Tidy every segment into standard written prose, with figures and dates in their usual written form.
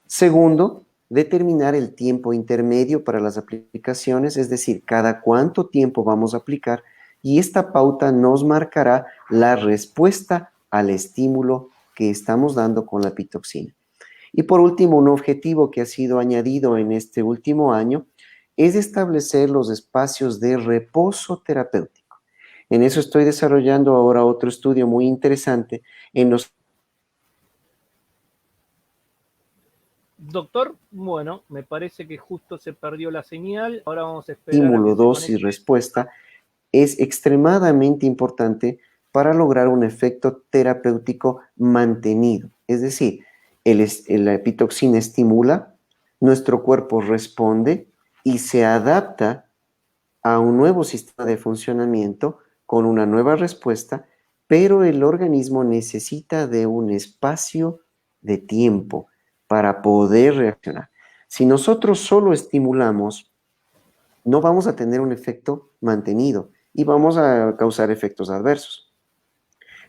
Segundo, determinar el tiempo intermedio para las aplicaciones, es decir, cada cuánto tiempo vamos a aplicar, y esta pauta nos marcará la respuesta al estímulo que estamos dando con la pitoxina. Y por último, un objetivo que ha sido añadido en este último año es establecer los espacios de reposo terapéutico. En eso estoy desarrollando ahora otro estudio muy interesante en los... Doctor, bueno, me parece que justo se perdió la señal. Ahora vamos a esperar a estímulo, que se dosis, conecte. respuesta, es extremadamente importante para lograr un efecto terapéutico mantenido. Es decir, la epitoxina estimula, nuestro cuerpo responde y se adapta a un nuevo sistema de funcionamiento con una nueva respuesta, pero el organismo necesita de un espacio de tiempo para poder reaccionar. Si nosotros solo estimulamos, no vamos a tener un efecto mantenido y vamos a causar efectos adversos.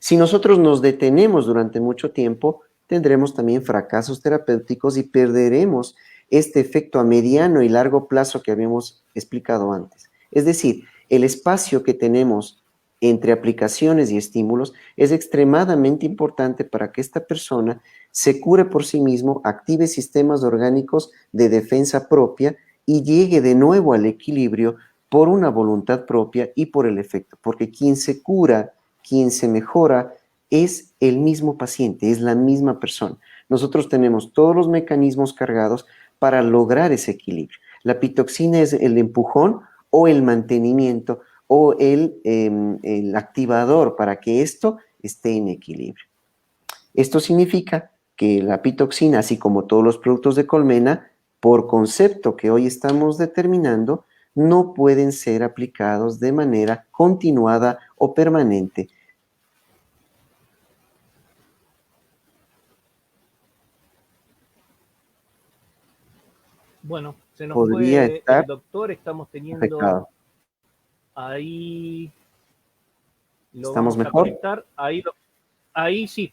Si nosotros nos detenemos durante mucho tiempo, tendremos también fracasos terapéuticos y perderemos este efecto a mediano y largo plazo que habíamos explicado antes. Es decir, el espacio que tenemos entre aplicaciones y estímulos es extremadamente importante para que esta persona se cure por sí mismo, active sistemas orgánicos de defensa propia y llegue de nuevo al equilibrio por una voluntad propia y por el efecto. Porque quien se cura, quien se mejora, es el mismo paciente, es la misma persona. Nosotros tenemos todos los mecanismos cargados para lograr ese equilibrio. La pitoxina es el empujón o el mantenimiento o el activador para que esto esté en equilibrio. Esto significa que la pitoxina, así como todos los productos de colmena, por concepto que hoy estamos determinando, no pueden ser aplicados de manera continuada o permanente. Bueno, se nos Podría fue estar el doctor, estamos teniendo afectado. ahí, lo ¿Estamos vamos a mejor? conectar, ahí sí,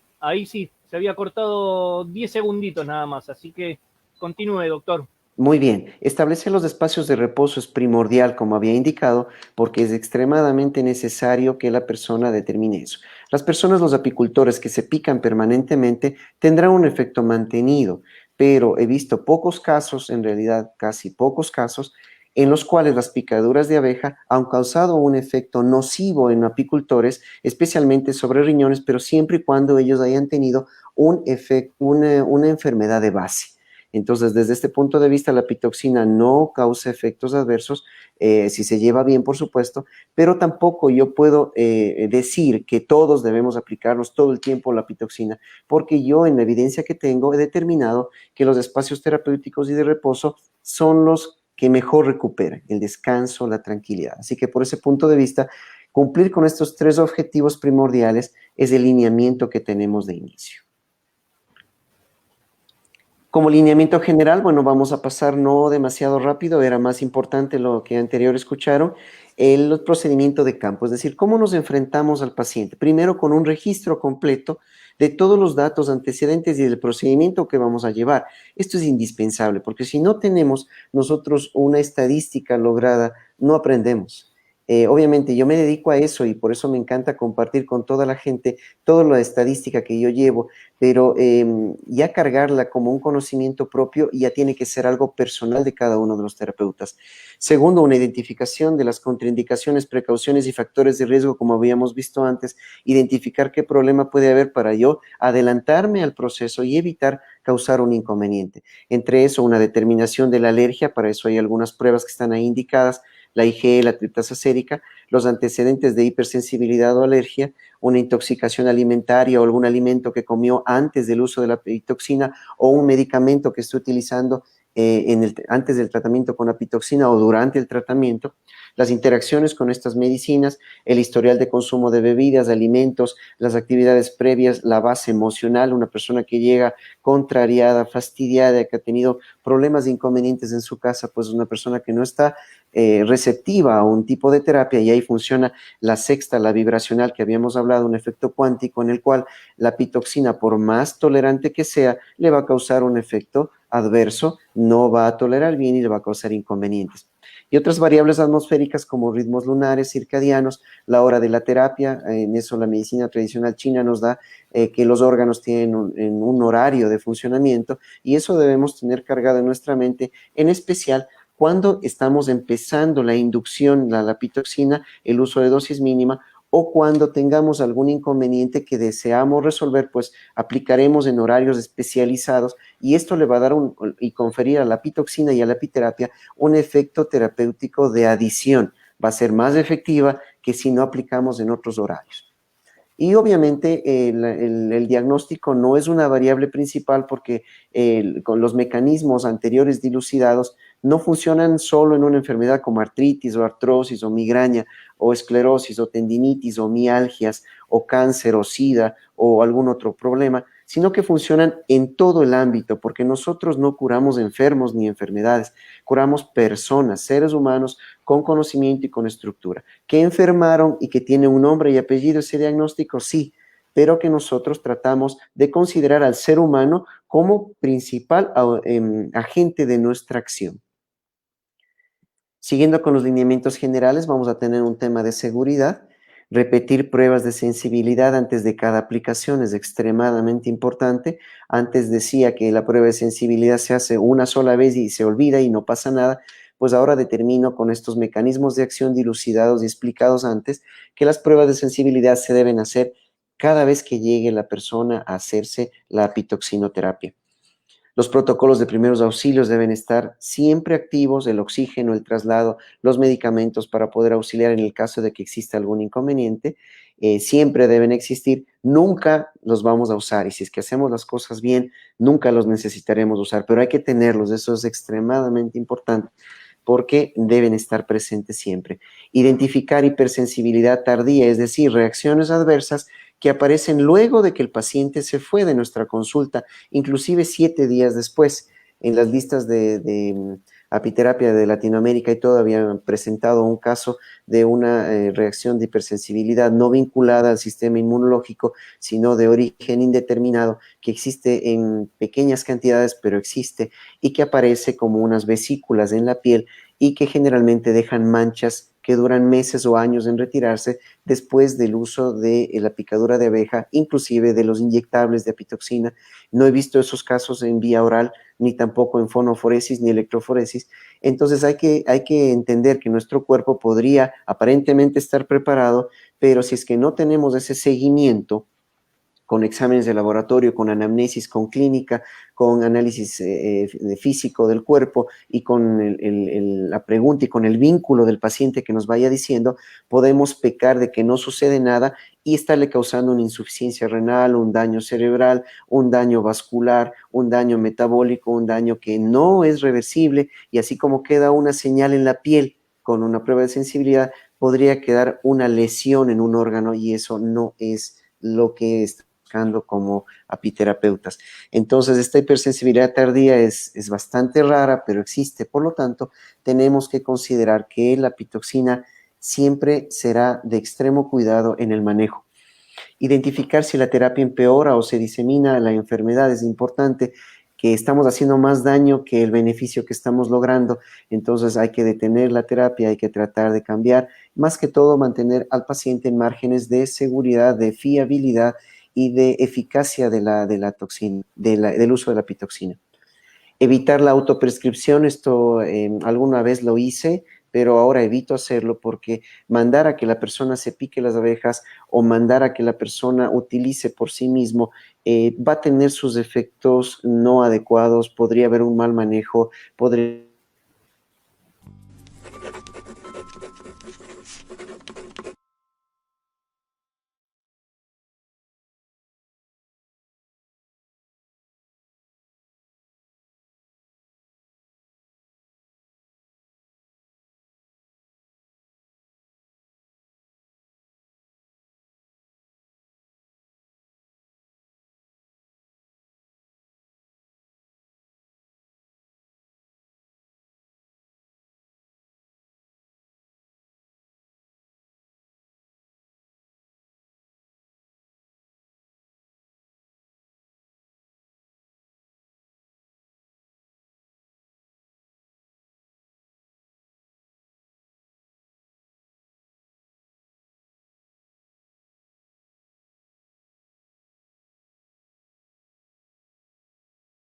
se había cortado 10 segunditos nada más, así que continúe, doctor. Muy bien, establecer los espacios de reposo es primordial, como había indicado, porque es extremadamente necesario que la persona determine eso. Las personas, los apicultores que se pican permanentemente, tendrán un efecto mantenido, pero he visto pocos casos, en realidad casi pocos casos, en los cuales las picaduras de abeja han causado un efecto nocivo en apicultores, especialmente sobre riñones, pero siempre y cuando ellos hayan tenido una enfermedad de base. Entonces, desde este punto de vista, la pitoxina no causa efectos adversos, si se lleva bien, por supuesto, pero tampoco yo puedo decir que todos debemos aplicarnos todo el tiempo la pitoxina, porque yo en la evidencia que tengo he determinado que los espacios terapéuticos y de reposo son los que mejor recuperan, el descanso, la tranquilidad. Así que por ese punto de vista, cumplir con estos tres objetivos primordiales es el lineamiento que tenemos de inicio. Como lineamiento general, bueno, vamos a pasar no demasiado rápido, era más importante lo que anterior escucharon, el procedimiento de campo, es decir, cómo nos enfrentamos al paciente. Primero con un registro completo de todos los datos antecedentes y del procedimiento que vamos a llevar. Esto es indispensable, porque si no tenemos nosotros una estadística lograda, no aprendemos. Obviamente yo me dedico a eso y por eso me encanta compartir con toda la gente toda la estadística que yo llevo, pero ya cargarla como un conocimiento propio ya tiene que ser algo personal de cada uno de los terapeutas. Segundo, una identificación de las contraindicaciones, precauciones y factores de riesgo, como habíamos visto antes, identificar qué problema puede haber para yo adelantarme al proceso y evitar causar un inconveniente. Entre eso, una determinación de la alergia, para eso hay algunas pruebas que están ahí indicadas, la IgE, la triptasa sérica, los antecedentes de hipersensibilidad o alergia, una intoxicación alimentaria o algún alimento que comió antes del uso de la pitoxina o un medicamento que esté utilizando antes del tratamiento con la pitoxina o durante el tratamiento, las interacciones con estas medicinas, el historial de consumo de bebidas, de alimentos, las actividades previas, la base emocional, una persona que llega contrariada, fastidiada, que ha tenido problemas e inconvenientes en su casa, pues una persona que no está receptiva a un tipo de terapia, y ahí funciona la sexta, la vibracional, que habíamos hablado, un efecto cuántico en el cual la pitoxina, por más tolerante que sea, le va a causar un efecto adverso, no va a tolerar bien y le va a causar inconvenientes. Y otras variables atmosféricas como ritmos lunares, circadianos, la hora de la terapia, en eso la medicina tradicional china nos da que los órganos tienen un horario de funcionamiento, y eso debemos tener cargado en nuestra mente, en especial cuando estamos empezando la inducción, la pitoxina, el uso de dosis mínima, o cuando tengamos algún inconveniente que deseamos resolver, pues aplicaremos en horarios especializados, y esto le va a dar y conferir a la pitoxina y a la apiterapia un efecto terapéutico de adición. Va a ser más efectiva que si no aplicamos en otros horarios. Y obviamente el diagnóstico no es una variable principal, porque con los mecanismos anteriores dilucidados no funcionan solo en una enfermedad como artritis o artrosis o migraña o esclerosis o tendinitis o mialgias o cáncer o sida o algún otro problema, sino que funcionan en todo el ámbito, porque nosotros no curamos enfermos ni enfermedades, curamos personas, seres humanos con conocimiento y con estructura, que enfermaron y que tiene un nombre y apellido ese diagnóstico, sí, pero que nosotros tratamos de considerar al ser humano como principal agente de nuestra acción. Siguiendo con los lineamientos generales, vamos a tener un tema de seguridad. Repetir pruebas de sensibilidad antes de cada aplicación es extremadamente importante. Antes decía que la prueba de sensibilidad se hace una sola vez y se olvida y no pasa nada. Pues ahora determino, con estos mecanismos de acción dilucidados y explicados antes, que las pruebas de sensibilidad se deben hacer cada vez que llegue la persona a hacerse la pitoxinoterapia. Los protocolos de primeros auxilios deben estar siempre activos: el oxígeno, el traslado, los medicamentos para poder auxiliar en el caso de que exista algún inconveniente, siempre deben existir, nunca los vamos a usar, y si es que hacemos las cosas bien, nunca los necesitaremos usar, pero hay que tenerlos, eso es extremadamente importante, porque deben estar presentes siempre. Identificar hipersensibilidad tardía, es decir, reacciones adversas que aparecen luego de que el paciente se fue de nuestra consulta, inclusive 7 días después. En las listas de apiterapia de Latinoamérica y todo habían presentado un caso de una reacción de hipersensibilidad no vinculada al sistema inmunológico, sino de origen indeterminado, que existe en pequeñas cantidades, pero existe, y que aparece como unas vesículas en la piel y que generalmente dejan manchas que duran meses o años en retirarse después del uso de la picadura de abeja, inclusive de los inyectables de apitoxina. No he visto esos casos en vía oral, ni tampoco en fonoforesis ni electroforesis. Entonces hay que entender que nuestro cuerpo podría aparentemente estar preparado, pero si es que no tenemos ese seguimiento con exámenes de laboratorio, con anamnesis, con clínica, con análisis físico del cuerpo y con la pregunta y con el vínculo del paciente que nos vaya diciendo, podemos pecar de que no sucede nada y estarle causando una insuficiencia renal, un daño cerebral, un daño vascular, un daño metabólico, un daño que no es reversible, y así como queda una señal en la piel con una prueba de sensibilidad, podría quedar una lesión en un órgano, y eso no es lo que es como apiterapeutas. Entonces, esta hipersensibilidad tardía es bastante rara, pero existe. Por lo tanto, tenemos que considerar que la pitoxina siempre será de extremo cuidado en el manejo. Identificar si la terapia empeora o se disemina la enfermedad es importante, que estamos haciendo más daño que el beneficio que estamos logrando. Entonces hay que detener la terapia, hay que tratar de cambiar, más que todo mantener al paciente en márgenes de seguridad, de fiabilidad y de eficacia de la toxina, del uso de la pitoxina. Evitar la autoprescripción, esto alguna vez lo hice, pero ahora evito hacerlo, porque mandar a que la persona se pique las abejas o mandar a que la persona utilice por sí mismo va a tener sus efectos no adecuados, podría haber un mal manejo, podría